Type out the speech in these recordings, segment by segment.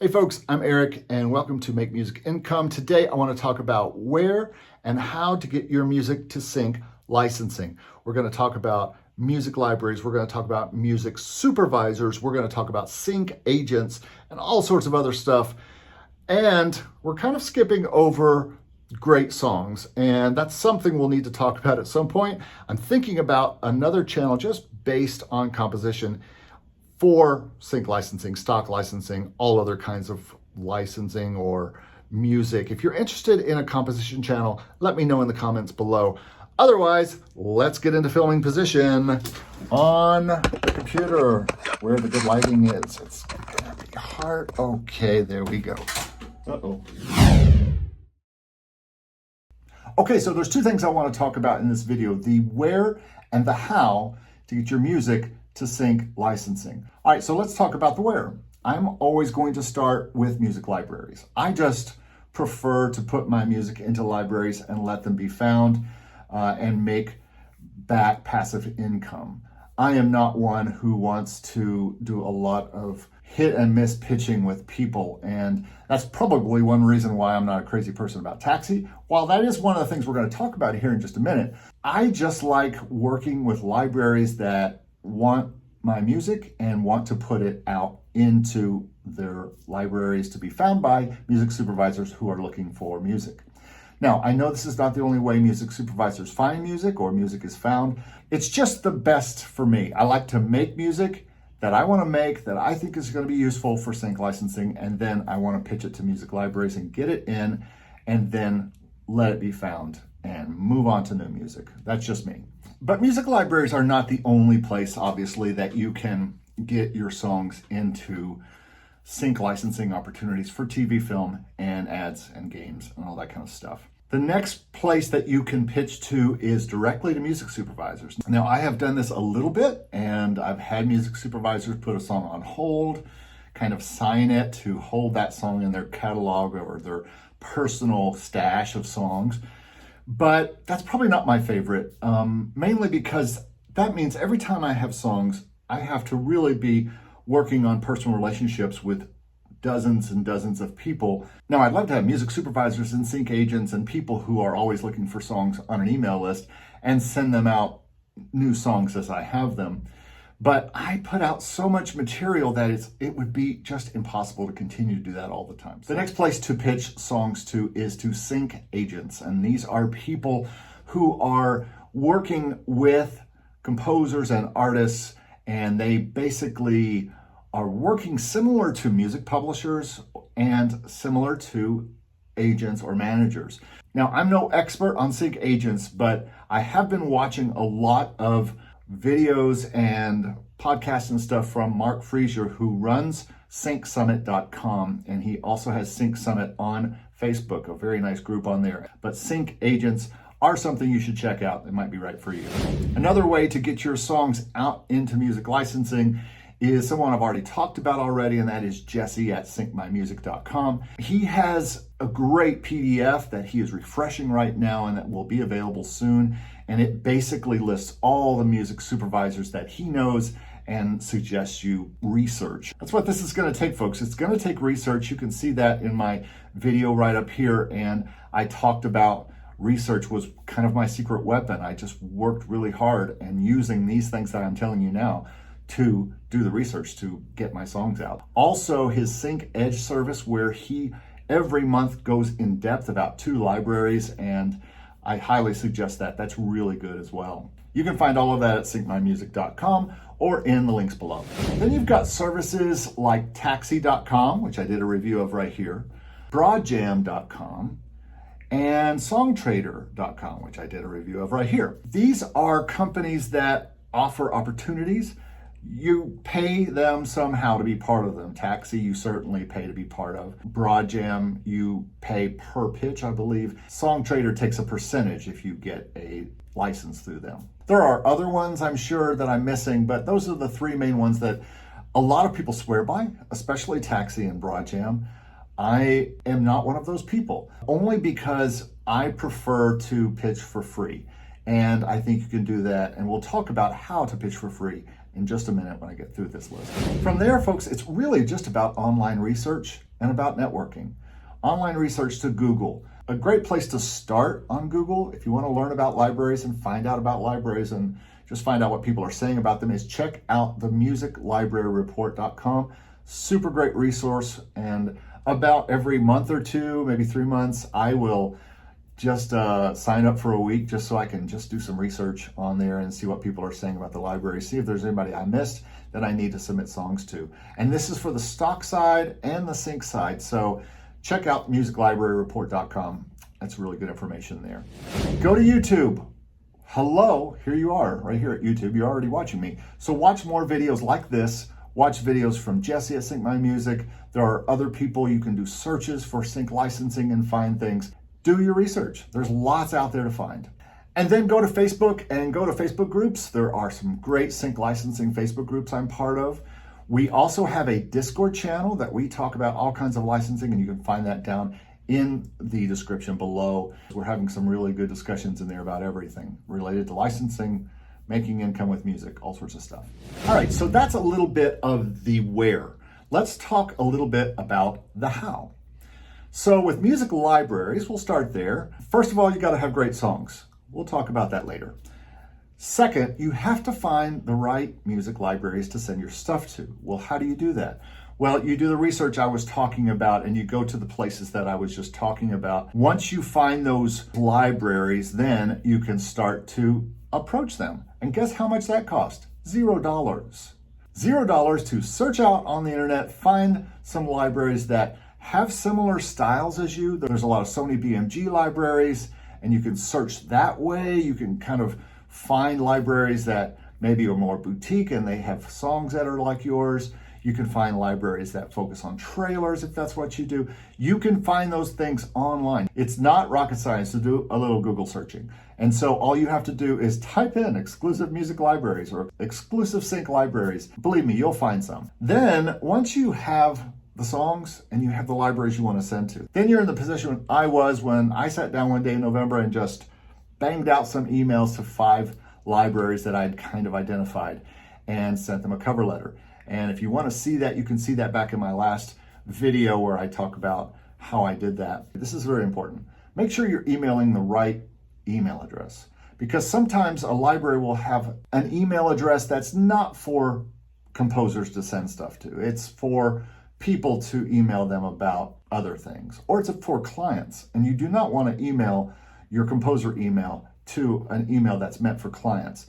Hey folks, I'm Eric and welcome to Make Music Income. Today I want to talk about where and how to get your music to sync licensing. We're going to talk about music libraries, we're going to talk about music supervisors, we're going to talk about sync agents and all sorts of other stuff. And we're kind of skipping over great songs, and that's something we'll need to talk about at some point. I'm thinking about another channel just based on composition for sync licensing, stock licensing, all other kinds of licensing or music. If you're interested in a composition channel, let me know in the comments below. Otherwise, let's get into filming position on the computer where the good lighting is. It's gonna be hard. Okay, there we go. Uh-oh. Okay, so there's two things I want to talk about in this video, the where and the how to get your music to sync licensing. All right, so let's talk about the where. I'm always going to start with music libraries. I just prefer to put my music into libraries and let them be found and make back passive income. I am not one who wants to do a lot of hit and miss pitching with people, and that's probably one reason why I'm not a crazy person about Taxi. While that is one of the things we're going to talk about here in just a minute, I just like working with libraries that want my music and want to put it out into their libraries to be found by music supervisors who are looking for music. Now, I know this is not the only way music supervisors find music or music is found. It's just the best for me. I like to make music that I want to make that I think is going to be useful for sync licensing, and then I want to pitch it to music libraries and get it in and then let it be found and move on to new music. That's just me. But music libraries are not the only place, obviously, that you can get your songs into sync licensing opportunities for TV, film, and ads and games and all that kind of stuff. The next place that you can pitch to is directly to music supervisors. Now, I have done this a little bit, and I've had music supervisors put a song on hold, kind of sign it to hold that song in their catalog or their personal stash of songs. But that's probably not my favorite, mainly because that means every time I have songs, I have to really be working on personal relationships with dozens and dozens of people. Now, I'd love to have music supervisors and sync agents and people who are always looking for songs on an email list and send them out new songs as I have them. But I put out so much material that it would be just impossible to continue to do that all the time. The next place to pitch songs to is to sync agents. And these are people who are working with composers and artists, and they basically are working similar to music publishers and similar to agents or managers. Now, I'm no expert on sync agents, but I have been watching a lot of videos and podcasts and stuff from Mark Frazier, who runs SyncSummit.com, and he also has Sync Summit on Facebook, a very nice group on there. But sync agents are something you should check out. It might be right for you. Another way to get your songs out into music licensing is someone I've already talked about already, and that is Jesse at SyncMyMusic.com. He has a great PDF that he is refreshing right now and that will be available soon. And it basically lists all the music supervisors that he knows and suggests you research. That's what this is going to take, folks. It's going to take research. You can see that in my video right up here. And I talked about research was kind of my secret weapon. I just worked really hard and using these things that I'm telling you now to do the research to get my songs out. Also, his Sync Edge service, where he every month goes in depth about 2 libraries, and I highly suggest that. That's really good as well. You can find all of that at SyncMyMusic.com or in the links below. Then you've got services like Taxi.com, which I did a review of right here, Broadjam.com, and Songtradr.com, which I did a review of right here. These are companies that offer opportunities. You pay them somehow to be part of them. Taxi, you certainly pay to be part of. Broadjam, you pay per pitch, I believe. Songtradr takes a percentage if you get a license through them. There are other ones I'm sure that I'm missing, but those are the 3 main ones that a lot of people swear by, especially Taxi and Broadjam. I am not one of those people, only because I prefer to pitch for free. And I think you can do that. And we'll talk about how to pitch for free in just a minute when I get through this list. From there, folks, it's really just about online research and about networking. Online research to Google. A great place to start on Google, if you want to learn about libraries and find out about libraries and just find out what people are saying about them, is check out the musiclibraryreport.com. Super great resource, and about every month or two, maybe 3 months, I will just sign up for a week just so I can just do some research on there and see what people are saying about the library, see if there's anybody I missed that I need to submit songs to. And this is for the stock side and the sync side, so check out musiclibraryreport.com. That's really good information there. Go to YouTube. Hello, here you are, right here at YouTube. You're already watching me. So watch more videos like this. Watch videos from Jesse at SyncMyMusic. There are other people. You can do searches for sync licensing and find things. Do your research. There's lots out there to find. And then go to Facebook and go to Facebook groups. There are some great sync licensing Facebook groups I'm part of. We also have a Discord channel that we talk about all kinds of licensing, and you can find that down in the description below. We're having some really good discussions in there about everything related to licensing, making income with music, all sorts of stuff. All right, so that's a little bit of the where. Let's talk a little bit about the how. So with music libraries, we'll start there. First of all, you got to have great songs. We'll talk about that later. Second, you have to find the right music libraries to send your stuff to. Well, how do you do that? Well, you do the research I was talking about, and you go to the places that I was just talking about. Once you find those libraries, then you can start to approach them. And guess how much that cost? $0. $0 to search out on the internet, find some libraries that have similar styles as you. There's a lot of Sony BMG libraries, and you can search that way. You can kind of find libraries that maybe are more boutique and they have songs that are like yours. You can find libraries that focus on trailers if that's what you do. You can find those things online. It's not rocket science to do a little Google searching. And so all you have to do is type in exclusive music libraries or exclusive sync libraries. Believe me, you'll find some. Then once you have the songs and you have the libraries you want to send to, then you're in the position I was when I sat down one day in November and just banged out some emails to 5 libraries that I'd kind of identified and sent them a cover letter. And if you want to see that, you can see that back in my last video where I talk about how I did that. This is very important. Make sure you're emailing the right email address, because sometimes a library will have an email address that's not for composers to send stuff to. It's for people to email them about other things, or it's for clients. And you do not want to email your composer email to an email that's meant for clients.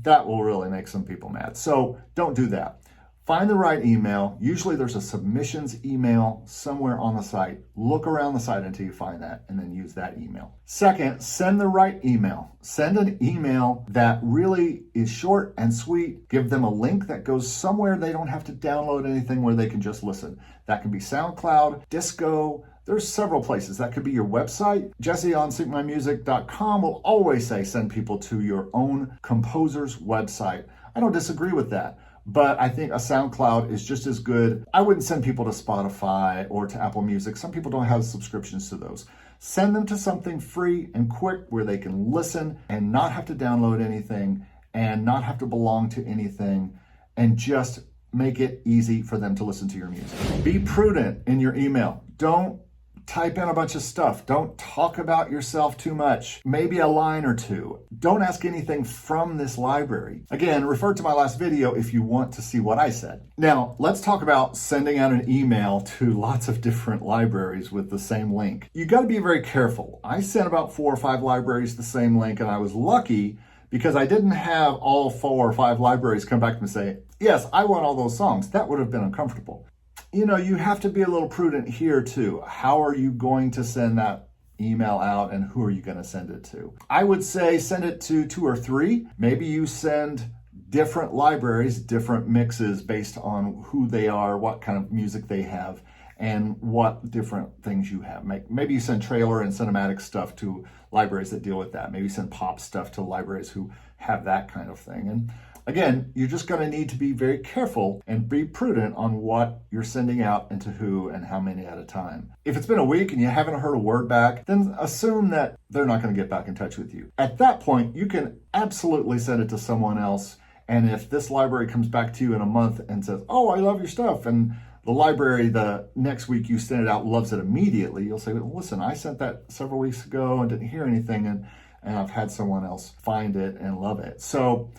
That will really make some people mad. So don't do that. Find the right email. Usually there's a submissions email somewhere on the site. Look around the site until you find that and then use that email. Second, send the right email. Send an email that really is short and sweet. Give them a link that goes somewhere they don't have to download anything, where they can just listen. That can be SoundCloud, Disco. There's several places. That could be your website. Jesse on SyncMyMusic.com will always say send people to your own composer's website. I don't disagree with that, but I think a SoundCloud is just as good. I wouldn't send people to Spotify or to Apple Music. Some people don't have subscriptions to those. Send them to something free and quick where they can listen and not have to download anything and not have to belong to anything, and just make it easy for them to listen to your music. Be prudent in your email. Don't type in a bunch of stuff. Don't talk about yourself too much. Maybe a line or two. Don't ask anything from this library. Again, refer to my last video if you want to see what I said. Now, let's talk about sending out an email to lots of different libraries with the same link. You got to be very careful. I sent about 4 or 5 libraries the same link, and I was lucky because I didn't have all 4 or 5 libraries come back to me and say, yes, I want all those songs. That would have been uncomfortable. You know, you have to be a little prudent here too. How are you going to send that email out, and who are you going to send it to? I would say send it to 2 or 3. Maybe you send different libraries, different mixes based on who they are, what kind of music they have, and what different things you have. Maybe you send trailer and cinematic stuff to libraries that deal with that. Maybe you send pop stuff to libraries who have that kind of thing. And again, you're just going to need to be very careful and be prudent on what you're sending out and to who and how many at a time. If it's been a week and you haven't heard a word back, then assume that they're not going to get back in touch with you. At that point, you can absolutely send it to someone else And if this library comes back to you in a month and says, oh, I love your stuff, and the library the next week you send it out loves it immediately, you'll say, well, listen, I sent that several weeks ago and didn't hear anything, and I've had someone else find it and love it. So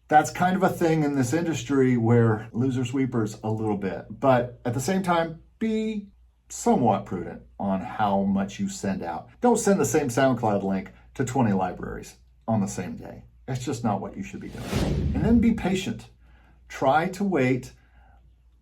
that's kind of a thing in this industry where losers weepers a little bit. But at the same time, be somewhat prudent on how much you send out. Don't send the same SoundCloud link to 20 libraries on the same day. That's just not what you should be doing. And then be patient. Try to wait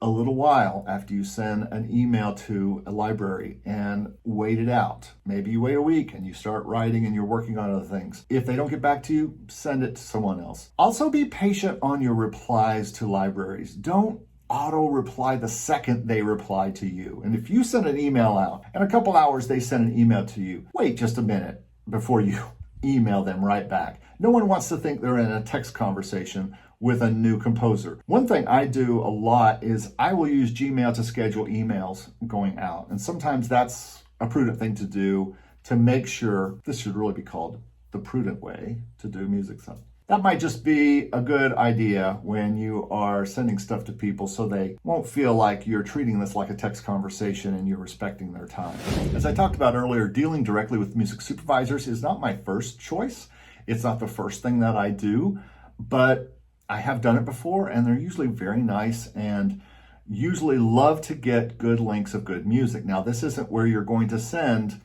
a little while after you send an email to a library and wait it out. Maybe you wait a week and you start writing and you're working on other things. If they don't get back to you, send it to someone else. Also be patient on your replies to libraries. Don't auto reply the second they reply to you. And if you send an email out and a couple hours they send an email to you, wait just a minute before you email them right back. No one wants to think they're in a text conversation with a new composer. One thing I do a lot is I will use Gmail to schedule emails going out. And sometimes that's a prudent thing to do to make sure, this should really be called the prudent way to do music stuff. That might just be a good idea when you are sending stuff to people so they won't feel like you're treating this like a text conversation and you're respecting their time. As I talked about earlier, dealing directly with music supervisors is not my first choice. It's not the first thing that I do, but I have done it before, and they're usually very nice and usually love to get good links of good music. Now, this isn't where you're going to send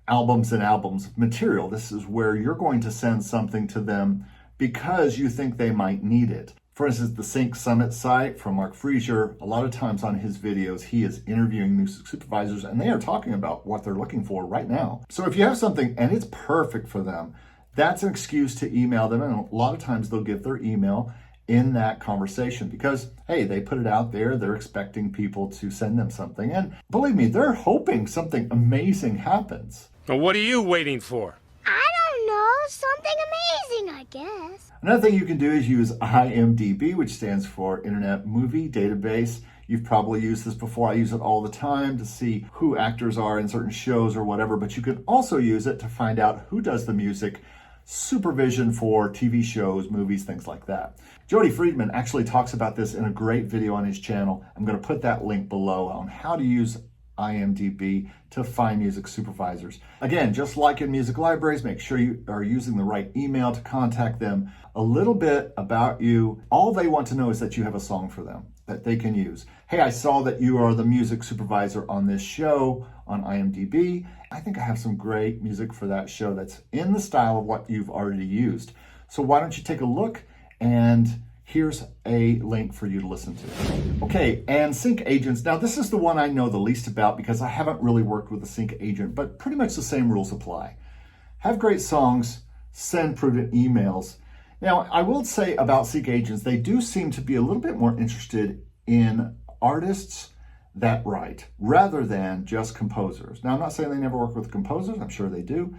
albums and albums of material. This is where you're going to send something to them because you think they might need it. For instance, the Sync Summit site from Mark Frazier, a lot of times on his videos, he is interviewing music supervisors and they are talking about what they're looking for right now. So if you have something and it's perfect for them, that's an excuse to email them. And a lot of times they'll give their email in that conversation because, hey, they put it out there. They're expecting people to send them something. And believe me, they're hoping something amazing happens. Well, what are you waiting for? I don't know. Something amazing, I guess. Another thing you can do is use IMDb, which stands for Internet Movie Database. You've probably used this before. I use it all the time to see who actors are in certain shows or whatever, but you can also use it to find out who does the music supervision for TV shows, movies, things like that. Jody Friedman actually talks about this in a great video on his channel. I'm going to put that link below on how to use IMDb to find music supervisors. Again, just like in music libraries, make sure you are using the right email to contact them. A little bit about you. All they want to know is that you have a song for them that they can use. Hey, I saw that you are the music supervisor on this show on IMDb. I think I have some great music for that show that's in the style of what you've already used. So why don't you take a look, and here's a link for you to listen to. Okay, and sync agents. Now this is the one I know the least about because I haven't really worked with a sync agent, but pretty much the same rules apply. Have great songs, send prudent emails. Now I will say about sync agents, they do seem to be a little bit more interested in artists that write rather than just composers. Now I'm not saying they never work with composers, I'm sure they do,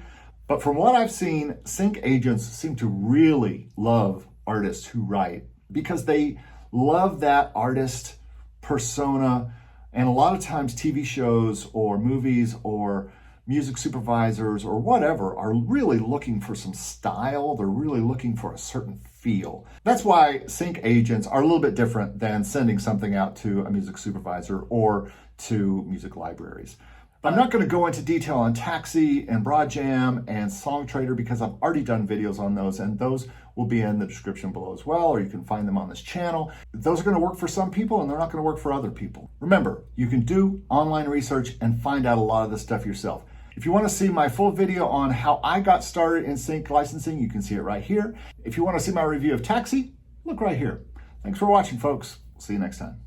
but from what I've seen, sync agents seem to really love artists who write because they love that artist persona. And a lot of times TV shows or movies or music supervisors or whatever are really looking for some style. They're really looking for a certain feel. That's why sync agents are a little bit different than sending something out to a music supervisor or to music libraries. I'm not going to go into detail on Taxi and Broadjam and Songtradr because I've already done videos on those, and those will be in the description below as well, or you can find them on this channel. Those are going to work for some people and they're not going to work for other people. Remember, you can do online research and find out a lot of this stuff yourself. If you want to see my full video on how I got started in sync licensing, you can see it right here. If you want to see my review of Taxi, look right here. Thanks for watching, folks. See you next time.